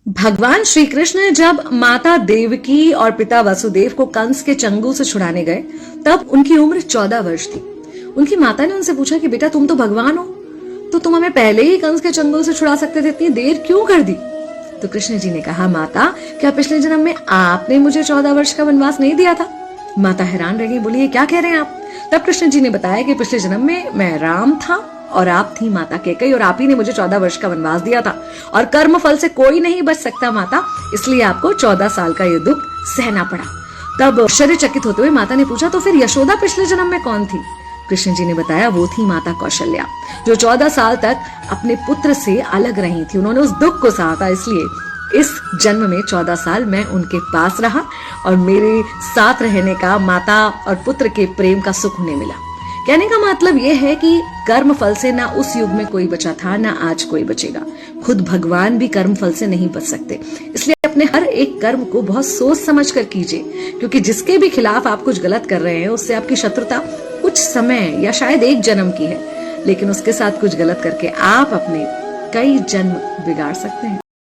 भगवान श्री कृष्ण जब माता देवकी और पिता वसुदेव को कंस के चंगुल से छुड़ाने गए तब उनकी उम्र 14 वर्ष थी। उनकी माता ने उनसे पूछा कि बेटा तुम तो भगवान हो, तो तुम हमें पहले ही कंस के चंगुल से छुड़ा सकते थे, इतनी देर क्यों कर दी? तो कृष्ण जी ने कहा, माता क्या पिछले जन्म में आपने मुझे 14 वर्ष का वनवास नहीं दिया था? माता हैरान रह गई, बोली ये क्या कह रहे हैं आप? तब कृष्ण जी ने बताया कि पिछले जन्म में मैं राम था और आप थी माता कैकेयी और आप ही ने मुझे 14 वर्ष का वनवास दिया था और कर्म फल से कोई नहीं बच सकता माता, इसलिए आपको 14 साल का ये दुख सहना पड़ा। तब आश्चर्यचकित होते हुए माता ने पूछा, तो फिर यशोदा पिछले जन्म में कौन थी? कृष्ण जी ने बताया, वो थी माता कौशल्या, जो 14 साल तक अपने पुत्र से अलग रही थी। उन्होंने उस दुख को सहा था, इसलिए इस जन्म में 14 साल मैं उनके पास रहा और मेरे साथ रहने का माता और पुत्र के प्रेम का सुख उन्हें मिला। कहने का मतलब यह है कि कर्म फल से ना उस युग में कोई बचा था, ना आज कोई बचेगा। खुद भगवान भी कर्म फल से नहीं बच सकते, इसलिए अपने हर एक कर्म को बहुत सोच समझ कर कीजिए, क्योंकि जिसके भी खिलाफ आप कुछ गलत कर रहे हैं उससे आपकी शत्रुता कुछ समय या शायद एक जन्म की है, लेकिन उसके साथ कुछ गलत करके आप अपने कई जन्म बिगाड़ सकते हैं।